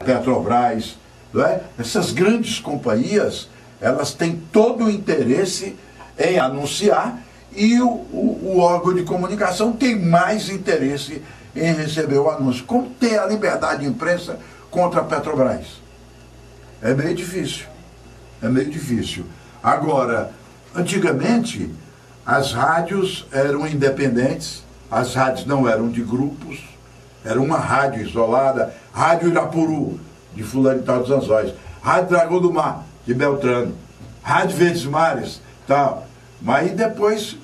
Petrobras, não é? Essas grandes companhias, elas têm todo o interesse em anunciar e o órgão de comunicação tem mais interesse em receber o anúncio. Como ter a liberdade de imprensa contra a Petrobras? É meio difícil. É meio difícil. Agora, antigamente, as rádios eram independentes, as rádios não eram de grupos, era uma rádio isolada, Rádio Irapuru, de fulano e tal dos Anzóis, Rádio Dragão do Mar, de Beltrano, Rádio Verdes Mares, tal. Mas aí depois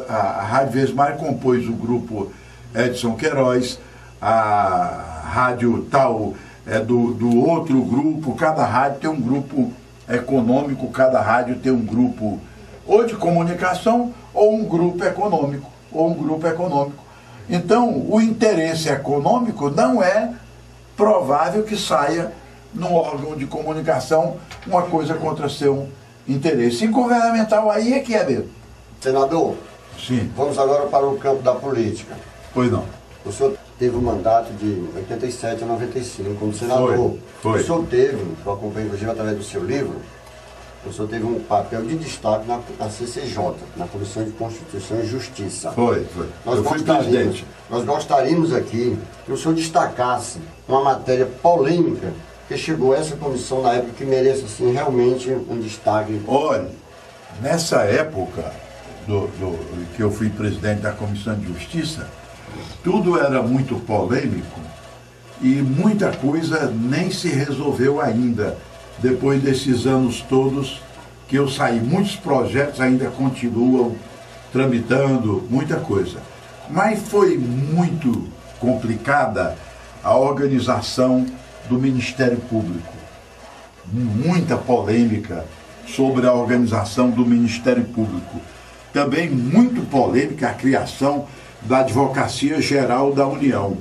a Rádio Verdes Mares compôs o grupo Edson Queiroz, a rádio tal do outro grupo, cada rádio tem um grupo econômico, cada rádio tem um grupo ou de comunicação ou um grupo econômico, Então, o interesse econômico não é provável que saia num órgão de comunicação uma coisa contra seu interesse. E governamental aí é que é mesmo. Senador, sim, vamos agora para o campo da política. Pois não. O senhor teve um mandato de 87 a 95 como senador. Foi. O senhor teve, eu acompanhei inclusive através do seu livro, o senhor teve um papel de destaque na CCJ, na Comissão de Constituição e Justiça. Foi. Eu fui presidente. Nós gostaríamos aqui que o senhor destacasse uma matéria polêmica que chegou a essa comissão na época que merece assim, realmente um destaque. Olha, nessa época que eu fui presidente da Comissão de Justiça, tudo era muito polêmico e muita coisa nem se resolveu ainda. Depois desses anos todos que eu saí, muitos projetos ainda continuam tramitando, muita coisa. Mas foi muito complicada a organização do Ministério Público. Muita polêmica sobre a organização do Ministério Público. Também muito polêmica a criação da Advocacia Geral da União.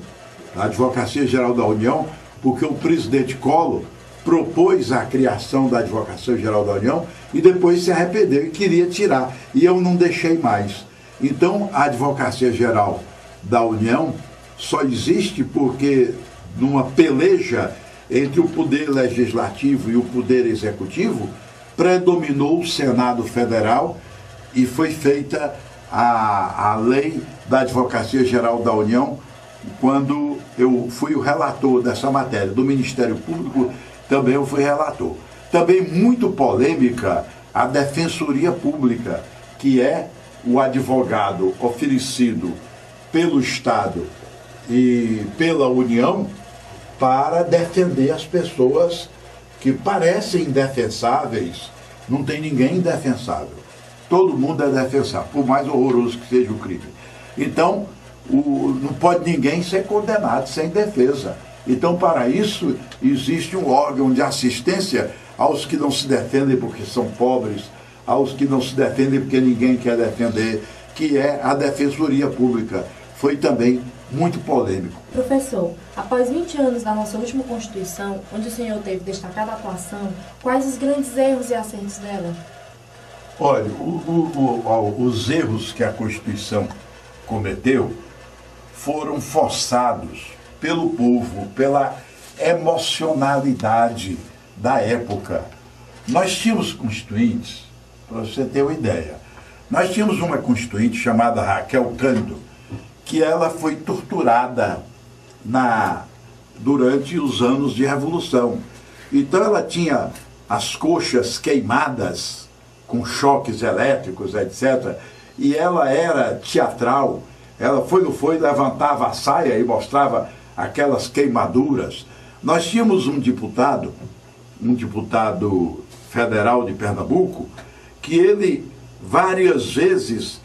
A Advocacia Geral da União, porque o presidente Collor propôs a criação da Advocacia Geral da União e depois se arrependeu e queria tirar. E eu não deixei mais. Então, a Advocacia Geral da União só existe porque, numa peleja entre o poder legislativo e o poder executivo, predominou o Senado Federal e foi feita a lei da Advocacia Geral da União, quando eu fui o relator dessa matéria do Ministério Público. Também eu fui relator. Também muito polêmica a Defensoria Pública, que é o advogado oferecido pelo Estado e pela União para defender as pessoas que parecem indefensáveis. Não tem ninguém indefensável. Todo mundo é defensável, por mais horroroso que seja o crime. Então, não pode ninguém ser condenado sem defesa. Então, para isso, existe um órgão de assistência aos que não se defendem porque são pobres, aos que não se defendem porque ninguém quer defender, que é a Defensoria Pública. Foi também muito polêmico. Professor, após 20 anos da nossa última Constituição, onde o senhor teve destacada atuação, quais os grandes erros e acertos dela? Olha, os erros que a Constituição cometeu foram forçados pelo povo, pela emocionalidade da época. Nós tínhamos constituintes, para você ter uma ideia, nós tínhamos uma constituinte chamada Raquel Cândido, que ela foi torturada durante os anos de Revolução. Então ela tinha as coxas queimadas com choques elétricos, etc. E ela era teatral, ela foi, levantava a saia e mostrava aquelas queimaduras. Nós tínhamos um deputado federal de Pernambuco, que ele várias vezes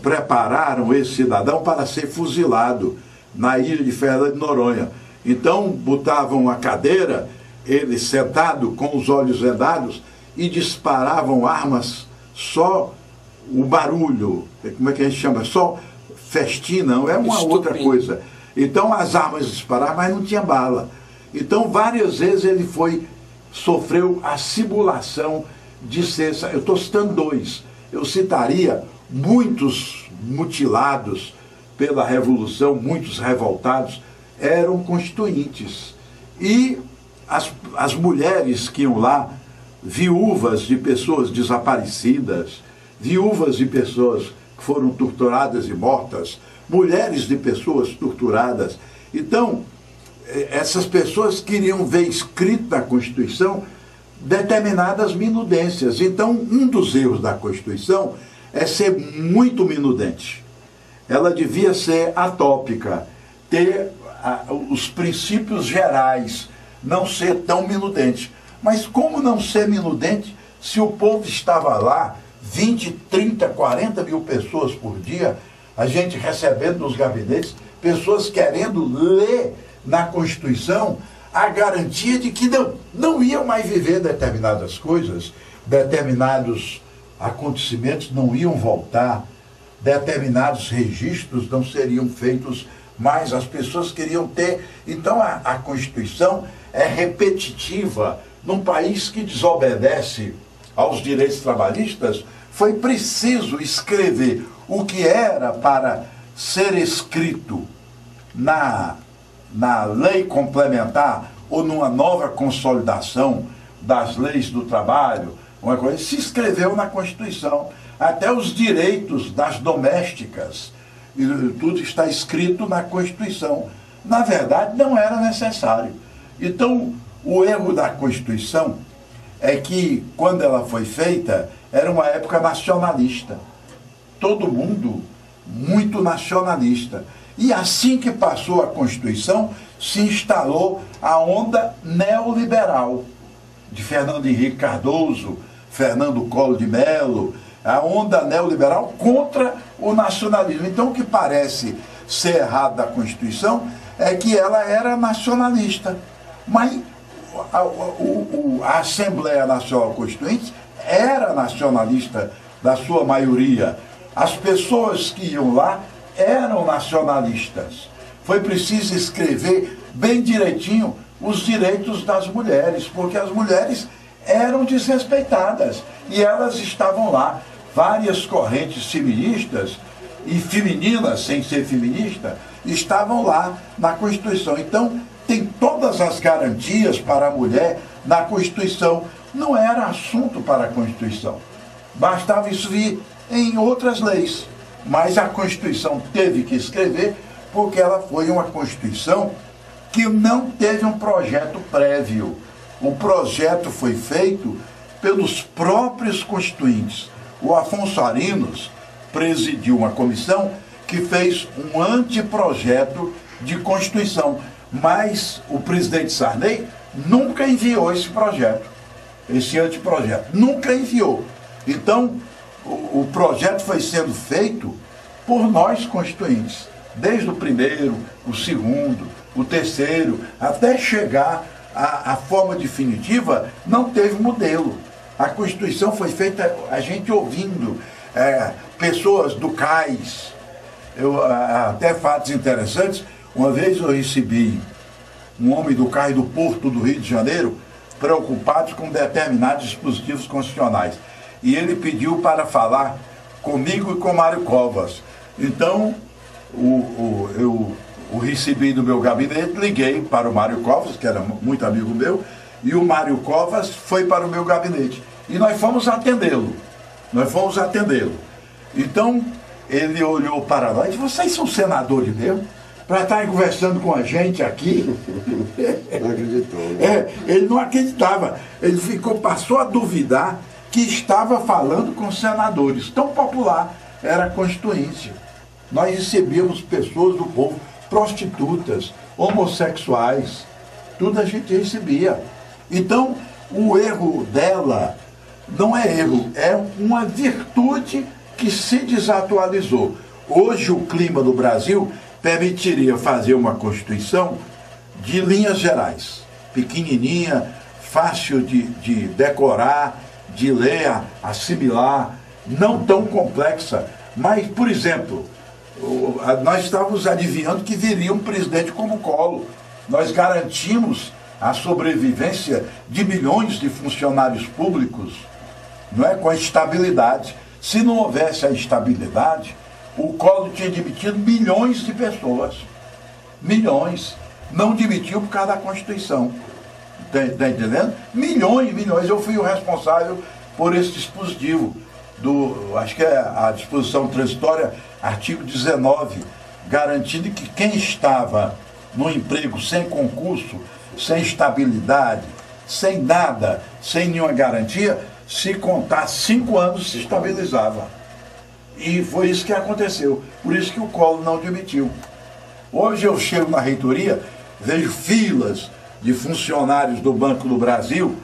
prepararam esse cidadão para ser fuzilado na ilha de Fernando de Noronha. Então botavam a cadeira, ele sentado com os olhos vendados, e disparavam armas, só o barulho, como é que a gente chama? Só festina, não é uma outra coisa. Então as armas disparavam, mas não tinha bala. Então várias vezes ele sofreu a simulação de ser, eu estou citando dois, eu citaria muitos mutilados pela Revolução, muitos revoltados, eram constituintes. E as mulheres que iam lá, viúvas de pessoas desaparecidas, viúvas de pessoas que foram torturadas e mortas, mulheres de pessoas torturadas. Então, essas pessoas queriam ver escrito na Constituição determinadas minudências. Então, um dos erros da Constituição é ser muito minudente. Ela devia ser atópica, ter os princípios gerais, não ser tão minudente. Mas como não ser minudente se o povo estava lá, 20, 30, 40 mil pessoas por dia, a gente recebendo nos gabinetes, pessoas querendo ler na Constituição a garantia de que não iam mais viver determinadas coisas, determinados acontecimentos não iam voltar, determinados registros não seriam feitos mais, as pessoas queriam ter. Então a Constituição é repetitiva. Num país que desobedece aos direitos trabalhistas, foi preciso escrever o que era para ser escrito na lei complementar ou numa nova consolidação das leis do trabalho, uma coisa, se escreveu na Constituição. Até os direitos das domésticas, e tudo está escrito na Constituição. Na verdade, não era necessário. Então, o erro da Constituição é que, quando ela foi feita, era uma época nacionalista. Todo mundo muito nacionalista. E assim que passou a Constituição, se instalou a onda neoliberal de Fernando Henrique Cardoso, Fernando Collor de Mello, a onda neoliberal contra o nacionalismo. Então, o que parece ser errado da Constituição é que ela era nacionalista. Mas a Assembleia Nacional Constituinte era nacionalista da sua maioria. As pessoas que iam lá eram nacionalistas. Foi preciso escrever bem direitinho os direitos das mulheres, porque as mulheres eram desrespeitadas e elas estavam lá. Várias correntes feministas e femininas, sem ser feminista, estavam lá na Constituição. Então, tem todas as garantias para a mulher na Constituição. Não era assunto para a Constituição. Bastava isso vir em outras leis. Mas a Constituição teve que escrever porque ela foi uma Constituição que não teve um projeto prévio. O projeto foi feito pelos próprios constituintes. O Afonso Arinos presidiu uma comissão que fez um anteprojeto de Constituição, mas o presidente Sarney nunca enviou esse projeto, esse anteprojeto, nunca enviou. Então, o projeto foi sendo feito por nós constituintes, desde o primeiro, o segundo, o terceiro, até chegar à forma definitiva, não teve modelo. A Constituição foi feita, a gente ouvindo pessoas do CAIS, até fatos interessantes. Uma vez eu recebi um homem do CAIS do Porto do Rio de Janeiro, preocupado com determinados dispositivos constitucionais. E ele pediu para falar comigo e com Mário Covas. Então, eu o recebi no meu gabinete, liguei para o Mário Covas, que era muito amigo meu, e o Mário Covas foi para o meu gabinete. E nós fomos atendê-lo. Então, ele olhou para nós e disse: vocês são senadores mesmo? Para estarem conversando com a gente aqui? Não acreditou, né? Ele não acreditava. Ele passou a duvidar que estava falando com senadores. Tão popular era a Constituinte. Nós recebíamos pessoas do povo, prostitutas, homossexuais, tudo a gente recebia. Então, o erro dela não é erro, é uma virtude que se desatualizou. Hoje o clima no Brasil permitiria fazer uma Constituição de linhas gerais, pequenininha, fácil de decorar, de ler, assimilar, não tão complexa. Mas, por exemplo, nós estávamos adivinhando que viria um presidente como Collor. Nós garantimos a sobrevivência de milhões de funcionários públicos, não é, com a estabilidade. Se não houvesse a estabilidade, o Collor tinha demitido milhões de pessoas. Milhões. não demitiu por causa da Constituição. Está entendendo? Milhões e milhões. Eu fui o responsável por esse dispositivo, acho que é a disposição transitória, artigo 19, garantindo que quem estava no emprego sem concurso, sem estabilidade, sem nada, sem nenhuma garantia, se contar 5 anos se estabilizava. E foi isso que aconteceu. Por isso que o Collor não demitiu. Hoje eu chego na reitoria, vejo filas de funcionários do Banco do Brasil,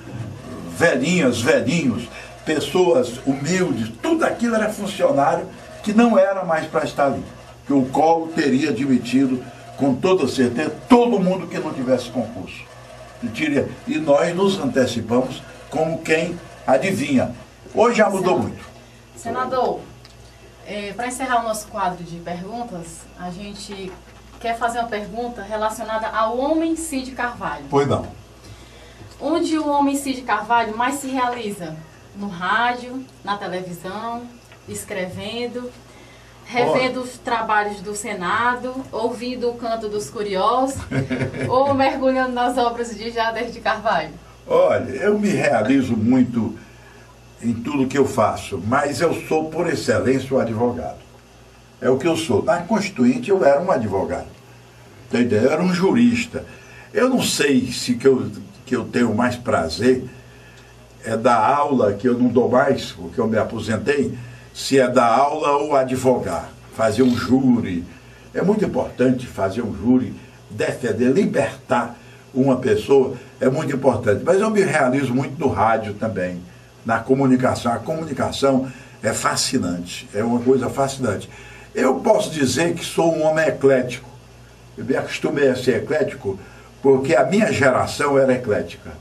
velhinhas, velhinhos, pessoas humildes, tudo aquilo era funcionário que não era mais para estar ali. Que o Collor teria admitido, com toda certeza, todo mundo que não tivesse concurso. E nós nos antecipamos como quem adivinha. Hoje já mudou muito. Senador, para encerrar o nosso quadro de perguntas, a gente quer fazer uma pergunta relacionada ao homem Cid Carvalho. Pois não. Onde o homem Cid Carvalho mais se realiza? No rádio, na televisão, escrevendo, revendo os trabalhos do Senado, ouvindo o canto dos curiosos ou mergulhando nas obras de Jader de Carvalho? Olha, eu me realizo muito em tudo que eu faço, mas eu sou, por excelência, um advogado. É o que eu sou. Na Constituinte eu era um advogado. Eu era um jurista. Eu não sei se que eu tenho mais prazer é dar aula, que eu não dou mais, porque eu me aposentei, se é dar aula ou advogar, fazer um júri. É muito importante fazer um júri, defender, libertar uma pessoa, é muito importante. Mas eu me realizo muito no rádio também, na comunicação. A comunicação é fascinante, é uma coisa fascinante. Eu posso dizer que sou um homem eclético. Eu me acostumei a ser eclético porque a minha geração era eclética.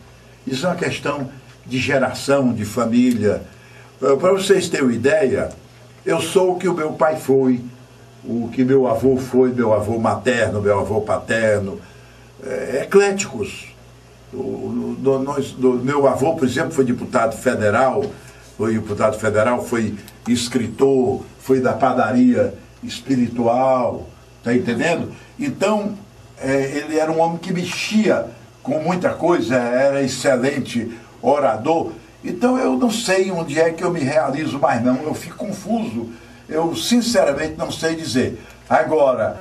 Isso é uma questão de geração, de família. Para vocês terem uma ideia, eu sou o que o meu pai foi, o que meu avô foi, meu avô materno, meu avô paterno, ecléticos. Meu avô, por exemplo, foi deputado federal, foi escritor, foi da padaria espiritual, tá entendendo? Então, ele era um homem que mexia com muita coisa, era excelente orador. Então eu não sei onde é que eu me realizo mais não, eu fico confuso, eu sinceramente não sei dizer. Agora,